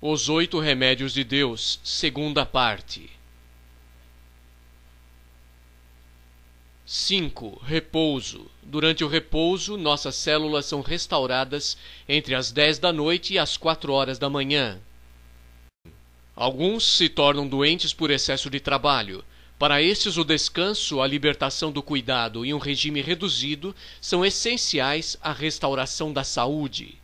Os 8 Remédios de Deus, segunda parte. 5. Repouso. Durante o repouso, nossas células são restauradas entre as 10 da noite e as 4 horas da manhã. Alguns se tornam doentes por excesso de trabalho. Para estes, o descanso, a libertação do cuidado e um regime reduzido são essenciais à restauração da saúde.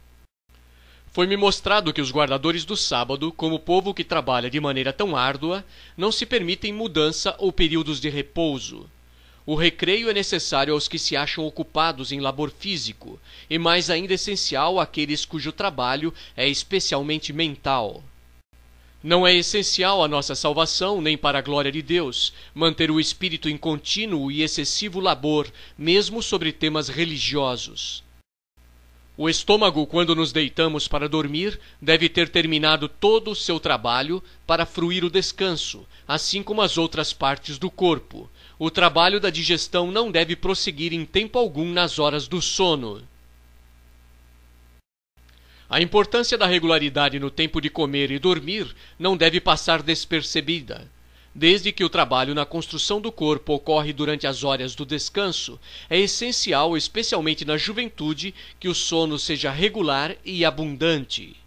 Foi-me mostrado que os guardadores do sábado, como povo que trabalha de maneira tão árdua, não se permitem mudança ou períodos de repouso. O recreio é necessário aos que se acham ocupados em labor físico, e mais ainda essencial àqueles cujo trabalho é especialmente mental. Não é essencial à nossa salvação, nem para a glória de Deus, manter o espírito em contínuo e excessivo labor, mesmo sobre temas religiosos. O estômago, quando nos deitamos para dormir, deve ter terminado todo o seu trabalho para fruir o descanso, assim como as outras partes do corpo. O trabalho da digestão não deve prosseguir em tempo algum nas horas do sono. A importância da regularidade no tempo de comer e dormir não deve passar despercebida. Desde que o trabalho na construção do corpo ocorre durante as horas do descanso, é essencial, especialmente na juventude, que o sono seja regular e abundante.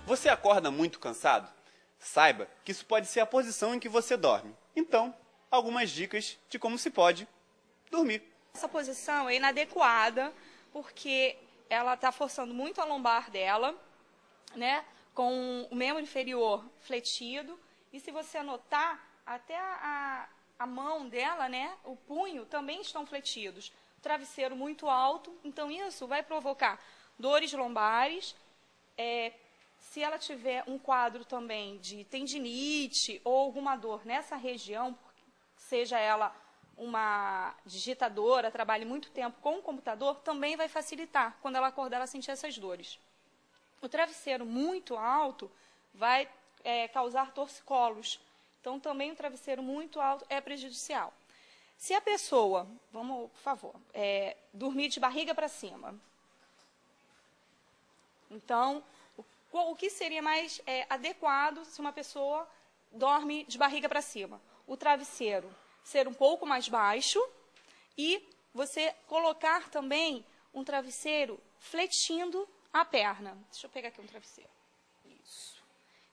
Você acorda muito cansado? Saiba que isso pode ser a posição em que você dorme. Então, algumas dicas de como se pode dormir. Essa posição é inadequada porque ela está forçando muito a lombar dela, né, com o membro inferior fletido. E se você notar, até a mão dela, né, o punho, também estão fletidos. O travesseiro muito alto, então isso vai provocar dores lombares. Se ela tiver um quadro também de tendinite ou alguma dor nessa região, seja ela uma digitadora, trabalhe muito tempo com o computador, também vai facilitar quando ela acordar ela sentir essas dores. O travesseiro muito alto vai causar torcicolos. Então, também o travesseiro muito alto é prejudicial. Se a pessoa, vamos, por favor, dormir de barriga para cima, então, o que seria mais adequado se uma pessoa dorme de barriga para cima? O travesseiro ser um pouco mais baixo e você colocar também um travesseiro fletindo a perna. Deixa eu pegar aqui um travesseiro. Isso.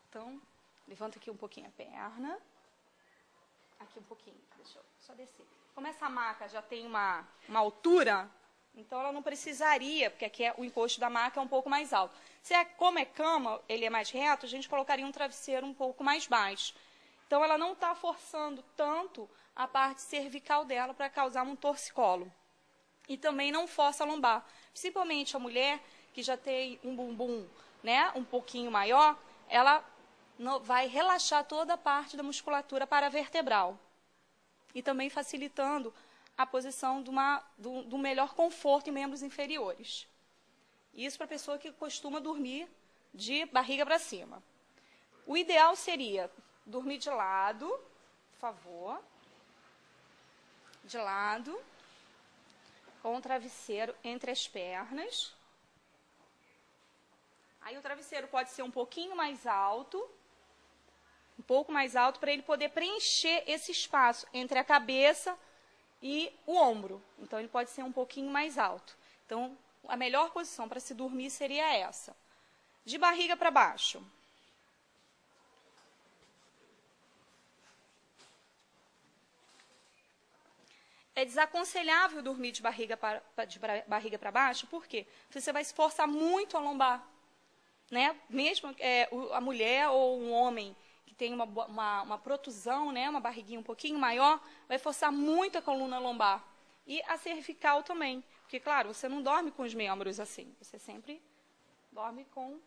Então, levanta aqui um pouquinho a perna. Aqui um pouquinho. Deixa eu só descer. Como essa maca já tem uma altura, então ela não precisaria, porque aqui o encosto da maca é um pouco mais alto. Como é cama, ele é mais reto, a gente colocaria um travesseiro um pouco mais baixo. Então, ela não está forçando tanto a parte cervical dela para causar um torcicolo. E também não força a lombar. Principalmente a mulher que já tem um bumbum, né, um pouquinho maior, ela vai relaxar toda a parte da musculatura paravertebral. E também facilitando a posição do melhor conforto em membros inferiores. Isso para a pessoa que costuma dormir de barriga para cima. O ideal seria dormir de lado, por favor. De lado, com o travesseiro entre as pernas. Aí o travesseiro pode ser um pouquinho mais alto, para ele poder preencher esse espaço entre a cabeça e o ombro. Então, ele pode ser um pouquinho mais alto. Então, a melhor posição para se dormir seria essa. De barriga para baixo. É desaconselhável dormir de barriga para baixo, por quê? Porque você vai esforçar muito a lombar. Né? Mesmo a mulher ou um homem que tem uma protusão, né? Uma barriguinha um pouquinho maior, vai forçar muito a coluna lombar. E a cervical também. Porque, claro, você não dorme com os membros assim. Você sempre dorme com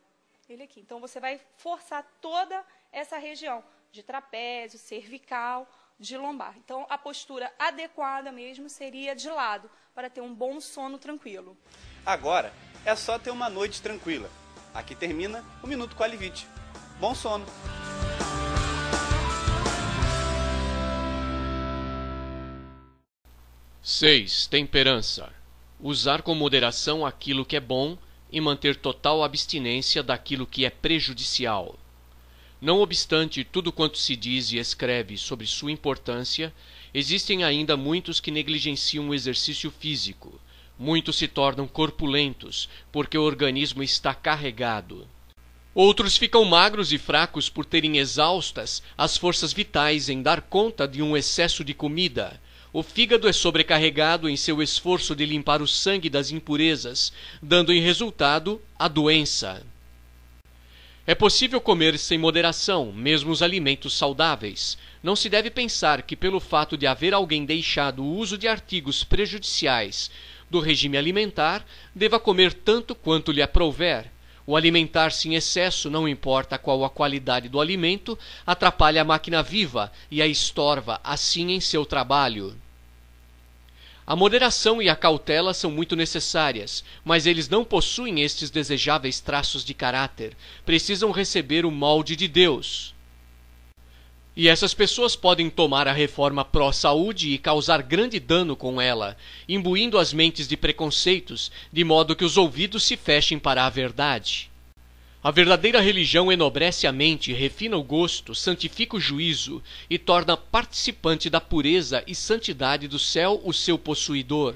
ele aqui. Então, você vai forçar toda essa região de trapézio, cervical, de lombar. Então, a postura adequada mesmo seria de lado, para ter um bom sono tranquilo. Agora, é só ter uma noite tranquila. Aqui termina o Minuto com a Livite. Bom sono! 6. Temperança. Usar com moderação aquilo que é bom e manter total abstinência daquilo que é prejudicial. Não obstante tudo quanto se diz e escreve sobre sua importância, existem ainda muitos que negligenciam o exercício físico. Muitos se tornam corpulentos, porque o organismo está carregado. Outros ficam magros e fracos por terem exaustas as forças vitais em dar conta de um excesso de comida. O fígado é sobrecarregado em seu esforço de limpar o sangue das impurezas, dando em resultado a doença. É possível comer sem moderação, mesmo os alimentos saudáveis. Não se deve pensar que pelo fato de haver alguém deixado o uso de artigos prejudiciais do regime alimentar, deva comer tanto quanto lhe aprouver. O alimentar-se em excesso, não importa qual a qualidade do alimento, atrapalha a máquina viva e a estorva assim em seu trabalho. A moderação e a cautela são muito necessárias, mas eles não possuem estes desejáveis traços de caráter. Precisam receber o molde de Deus. E essas pessoas podem tomar a reforma pró-saúde e causar grande dano com ela, imbuindo as mentes de preconceitos, de modo que os ouvidos se fechem para a verdade. A verdadeira religião enobrece a mente, refina o gosto, santifica o juízo e torna participante da pureza e santidade do céu o seu possuidor.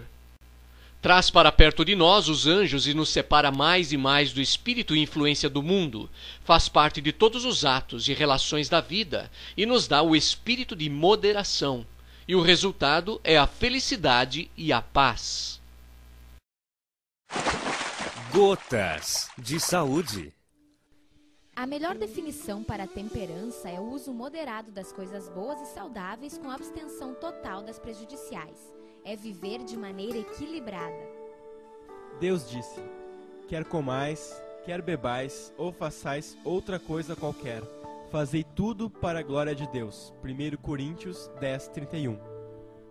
Traz para perto de nós os anjos e nos separa mais e mais do espírito e influência do mundo, faz parte de todos os atos e relações da vida e nos dá o espírito de moderação. E o resultado é a felicidade e a paz. Gotas de saúde. A melhor definição para a temperança é o uso moderado das coisas boas e saudáveis com abstenção total das prejudiciais. É viver de maneira equilibrada. Deus disse: quer comais, quer bebais, ou façais outra coisa qualquer, fazei tudo para a glória de Deus. 1 Coríntios 10:31.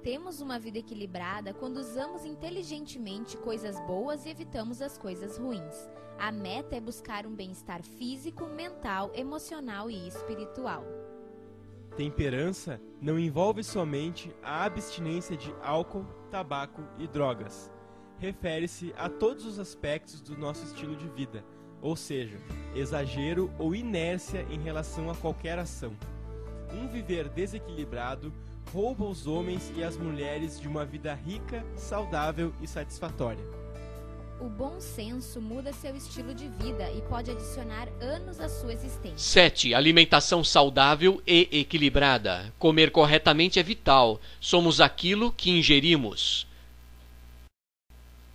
Temos uma vida equilibrada quando usamos inteligentemente coisas boas e evitamos as coisas ruins. A meta é buscar um bem-estar físico, mental, emocional e espiritual. Temperança não envolve somente a abstinência de álcool, tabaco e drogas. Refere-se a todos os aspectos do nosso estilo de vida, ou seja, exagero ou inércia em relação a qualquer ação. Um viver desequilibrado rouba os homens e as mulheres de uma vida rica, saudável e satisfatória. O bom senso muda seu estilo de vida e pode adicionar anos à sua existência. 7. Alimentação saudável e equilibrada. Comer corretamente é vital. Somos aquilo que ingerimos.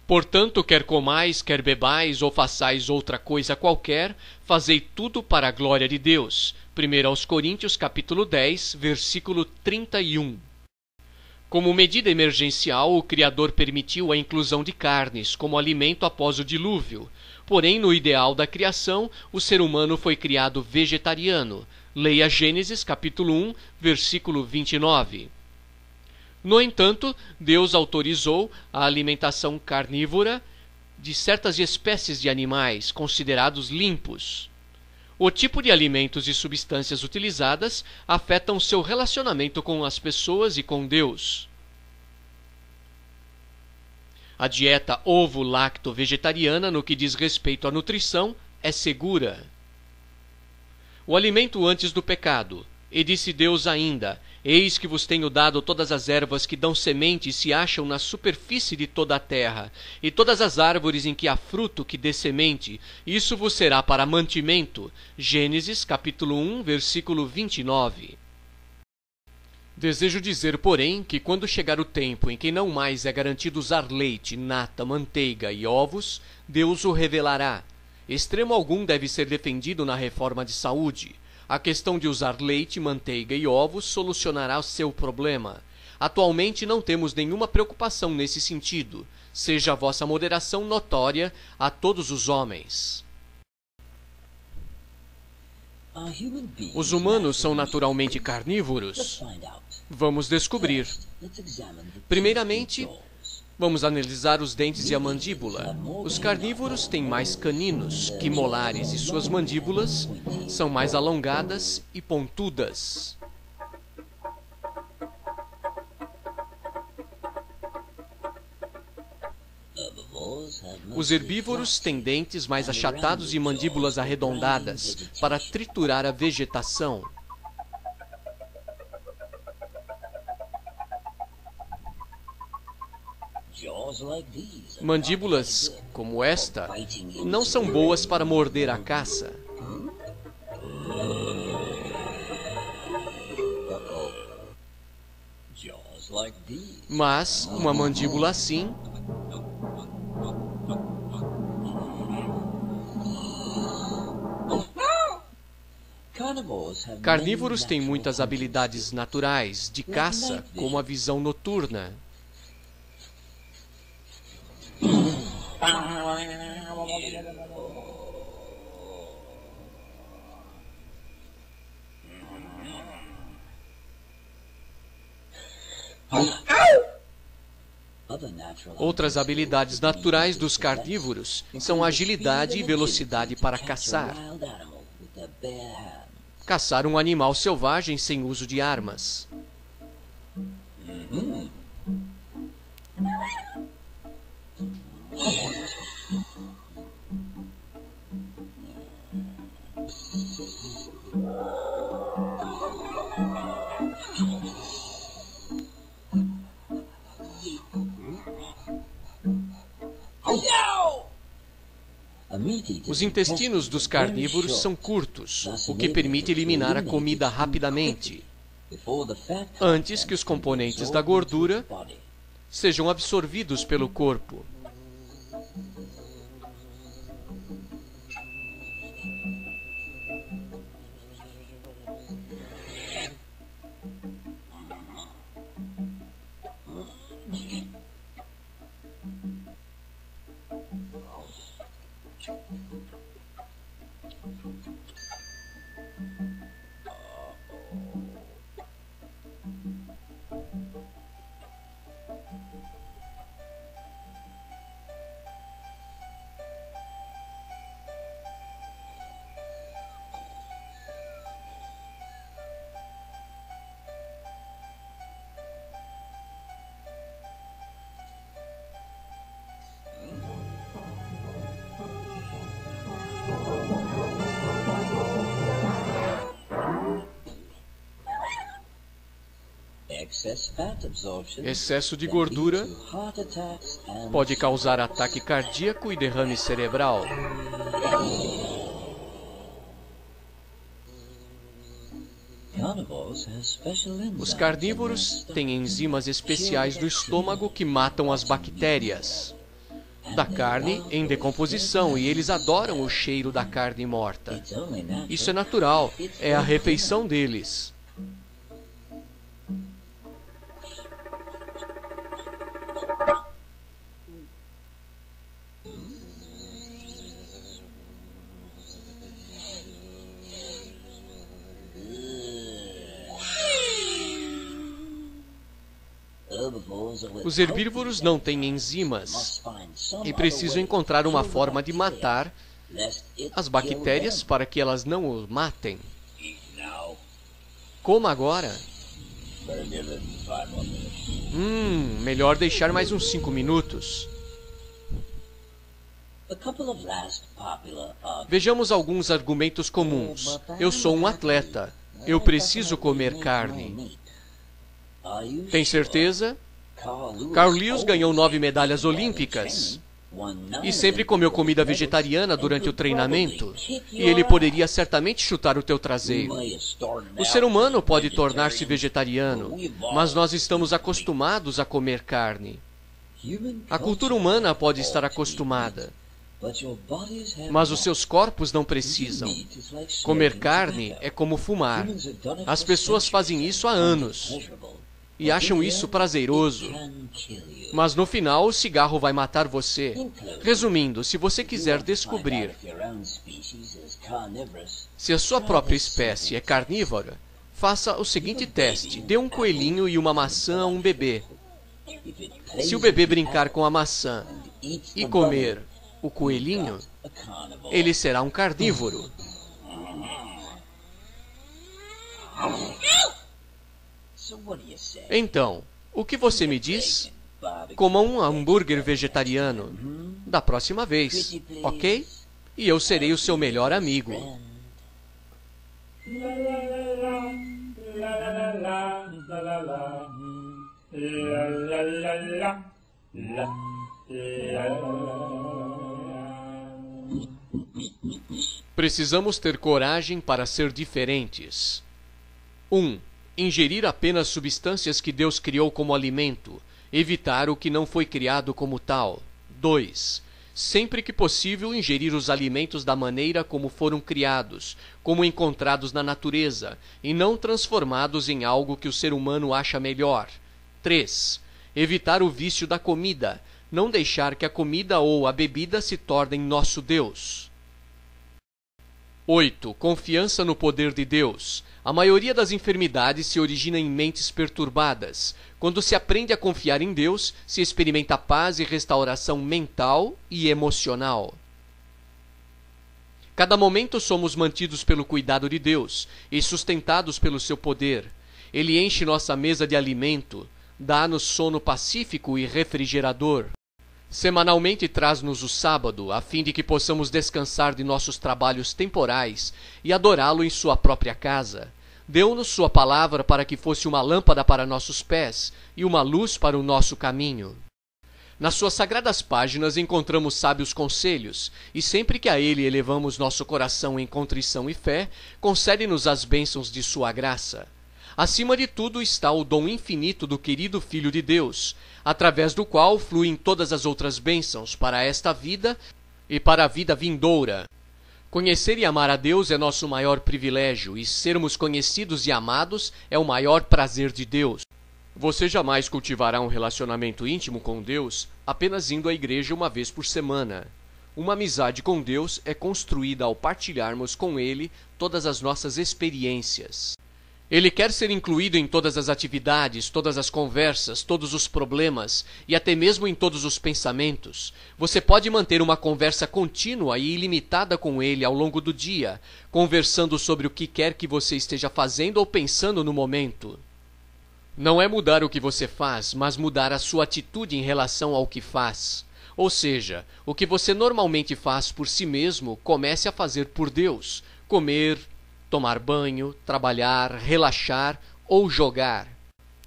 Portanto, quer comais, quer bebais ou façais outra coisa qualquer, fazei tudo para a glória de Deus. 1 Coríntios capítulo 10, versículo 31. Como medida emergencial, o Criador permitiu a inclusão de carnes como alimento após o dilúvio. Porém, no ideal da criação, o ser humano foi criado vegetariano. Leia Gênesis capítulo 1, versículo 29. No entanto, Deus autorizou a alimentação carnívora de certas espécies de animais considerados limpos. O tipo de alimentos e substâncias utilizadas afetam seu relacionamento com as pessoas e com Deus. A dieta ovo-lacto-vegetariana, no que diz respeito à nutrição, é segura. O alimento antes do pecado. E disse Deus ainda: eis que vos tenho dado todas as ervas que dão semente e se acham na superfície de toda a terra, e todas as árvores em que há fruto que dê semente, isso vos será para mantimento. Gênesis capítulo 1, versículo 29. Desejo dizer, porém, que quando chegar o tempo em que não mais é garantido usar leite, nata, manteiga e ovos, Deus o revelará. Extremo algum deve ser defendido na reforma de saúde. A questão de usar leite, manteiga e ovos solucionará o seu problema. Atualmente não temos nenhuma preocupação nesse sentido. Seja a vossa moderação notória a todos os homens. Os humanos são naturalmente carnívoros? Vamos descobrir. Primeiramente, vamos analisar os dentes e a mandíbula. Os carnívoros têm mais caninos que molares e suas mandíbulas são mais alongadas e pontudas. Os herbívoros têm dentes mais achatados e mandíbulas arredondadas para triturar a vegetação. Mandíbulas como esta não são boas para morder a caça. Mas uma mandíbula assim carnívoros têm muitas habilidades naturais de caça, como a visão noturna. Outras habilidades naturais dos carnívoros são agilidade e velocidade para caçar. Caçar um animal selvagem sem uso de armas. Os intestinos dos carnívoros são curtos, o que permite eliminar a comida rapidamente, antes que os componentes da gordura sejam absorvidos pelo corpo. Excesso de gordura pode causar ataque cardíaco e derrame cerebral. Os carnívoros têm enzimas especiais no estômago que matam as bactérias da carne em decomposição, e eles adoram o cheiro da carne morta. Isso é natural, é a refeição deles. Os herbívoros não têm enzimas e precisam encontrar uma forma de matar as bactérias para que elas não os matem. Coma agora. Melhor deixar mais uns 5 minutos. Vejamos alguns argumentos comuns. Eu sou um atleta. Eu preciso comer carne. Tem certeza? Carl Lewis ganhou 9 medalhas olímpicas e sempre comeu comida vegetariana durante o treinamento. E ele poderia certamente chutar o teu traseiro. O ser humano pode tornar-se vegetariano, mas nós estamos acostumados a comer carne. A cultura humana pode estar acostumada, mas os seus corpos não precisam. Comer carne é como fumar. As pessoas fazem isso há anos e acham isso prazeroso. Mas no final, o cigarro vai matar você. Resumindo, se você quiser descobrir se a sua própria espécie é carnívora, faça o seguinte teste. Dê um coelhinho e uma maçã a um bebê. Se o bebê brincar com a maçã e comer o coelhinho, ele será um carnívoro. Então, o que você me diz? Coma um hambúrguer vegetariano. da próxima vez, ok? E eu serei o seu melhor amigo. Precisamos ter coragem para ser diferentes. 1. Ingerir apenas substâncias que Deus criou como alimento. Evitar o que não foi criado como tal. 2. Sempre que possível, ingerir os alimentos da maneira como foram criados, como encontrados na natureza, e não transformados em algo que o ser humano acha melhor. 3. Evitar o vício da comida. Não deixar que a comida ou a bebida se tornem nosso Deus. 8. Confiança no poder de Deus. A maioria das enfermidades se origina em mentes perturbadas. Quando se aprende a confiar em Deus, se experimenta paz e restauração mental e emocional. Cada momento somos mantidos pelo cuidado de Deus e sustentados pelo seu poder. Ele enche nossa mesa de alimento, dá-nos sono pacífico e refrigerador. Semanalmente traz-nos o sábado, a fim de que possamos descansar de nossos trabalhos temporais e adorá-lo em sua própria casa. Deu-nos sua palavra para que fosse uma lâmpada para nossos pés e uma luz para o nosso caminho. Nas suas sagradas páginas encontramos sábios conselhos, e sempre que a ele elevamos nosso coração em contrição e fé, concede-nos as bênçãos de sua graça. Acima de tudo está o dom infinito do querido Filho de Deus, através do qual fluem todas as outras bênçãos para esta vida e para a vida vindoura. Conhecer e amar a Deus é nosso maior privilégio, e sermos conhecidos e amados é o maior prazer de Deus. Você jamais cultivará um relacionamento íntimo com Deus apenas indo à igreja uma vez por semana. Uma amizade com Deus é construída ao partilharmos com Ele todas as nossas experiências. Ele quer ser incluído em todas as atividades, todas as conversas, todos os problemas e até mesmo em todos os pensamentos. Você pode manter uma conversa contínua e ilimitada com ele ao longo do dia, conversando sobre o que quer que você esteja fazendo ou pensando no momento. Não é mudar o que você faz, mas mudar a sua atitude em relação ao que faz. Ou seja, o que você normalmente faz por si mesmo, comece a fazer por Deus. Comer, tomar banho, trabalhar, relaxar ou jogar.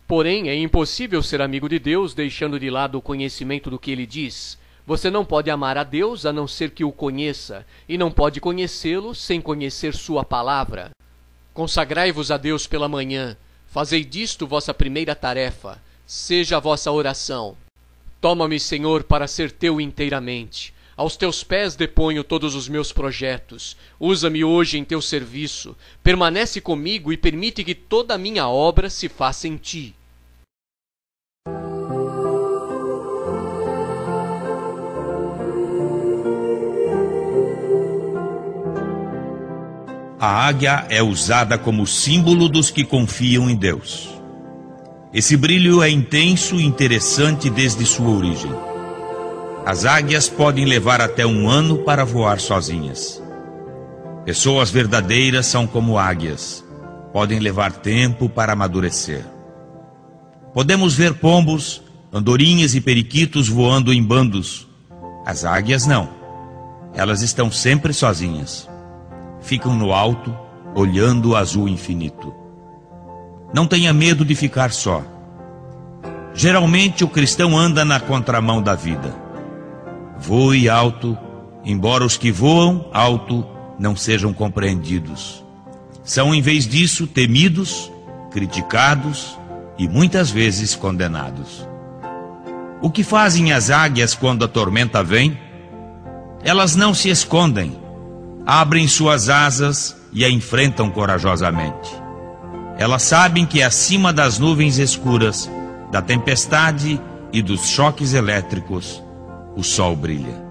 Porém, é impossível ser amigo de Deus deixando de lado o conhecimento do que ele diz. Você não pode amar a Deus a não ser que o conheça, e não pode conhecê-lo sem conhecer sua palavra. Consagrai-vos a Deus pela manhã, fazei disto vossa primeira tarefa, seja a vossa oração. Toma-me, Senhor, para ser teu inteiramente. Aos teus pés deponho todos os meus projetos. Usa-me hoje em teu serviço. Permanece comigo e permite que toda a minha obra se faça em ti. A águia é usada como símbolo dos que confiam em Deus. Esse brilho é intenso e interessante desde sua origem. As águias podem levar até 1 ano para voar sozinhas. Pessoas verdadeiras são como águias. Podem levar tempo para amadurecer. Podemos ver pombos, andorinhas e periquitos voando em bandos. As águias não. Elas estão sempre sozinhas. Ficam no alto, olhando o azul infinito. Não tenha medo de ficar só. Geralmente o cristão anda na contramão da vida. Voe alto, embora os que voam alto não sejam compreendidos. São, em vez disso, temidos, criticados e muitas vezes condenados. O que fazem as águias quando a tormenta vem? Elas não se escondem, abrem suas asas e a enfrentam corajosamente. Elas sabem que acima das nuvens escuras, da tempestade e dos choques elétricos, o sol brilha.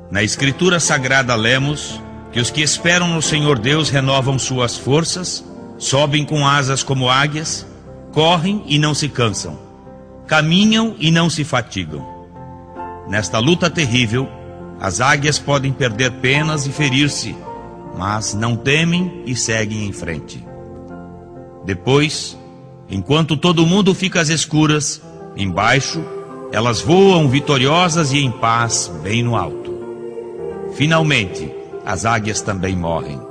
Na Escritura Sagrada lemos que os que esperam no Senhor Deus renovam suas forças, sobem com asas como águias, correm e não se cansam, caminham e não se fatigam. Nesta luta terrível, as águias podem perder penas e ferir-se, mas não temem e seguem em frente. Depois, enquanto todo mundo fica às escuras, embaixo, Elas voam vitoriosas e em paz, bem no alto. Finalmente, as águias também morrem.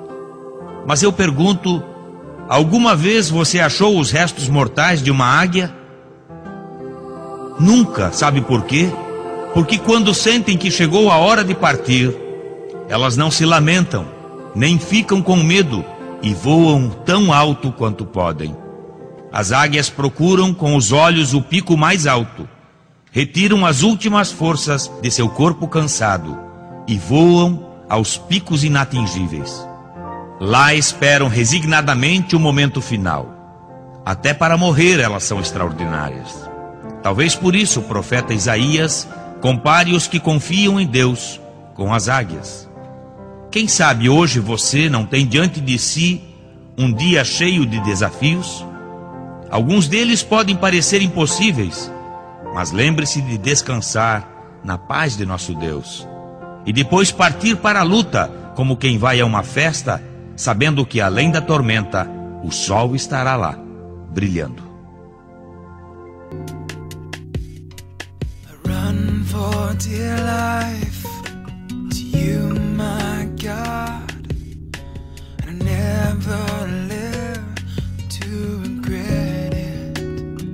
Mas eu pergunto, alguma vez você achou os restos mortais de uma águia? Nunca, sabe por quê? Porque quando sentem que chegou a hora de partir, elas não se lamentam, nem ficam com medo e voam tão alto quanto podem. As águias procuram com os olhos o pico mais alto, retiram as últimas forças de seu corpo cansado e voam aos picos inatingíveis. Lá esperam resignadamente o momento final. Até para morrer elas são extraordinárias. Talvez por isso o profeta Isaías compare os que confiam em Deus com as águias. Quem sabe hoje você não tem diante de si um dia cheio de desafios? Alguns deles podem parecer impossíveis, mas lembre-se de descansar na paz de nosso Deus e depois partir para a luta como quem vai a uma festa, sabendo que além da tormenta, o sol estará lá, brilhando. Run for dear life.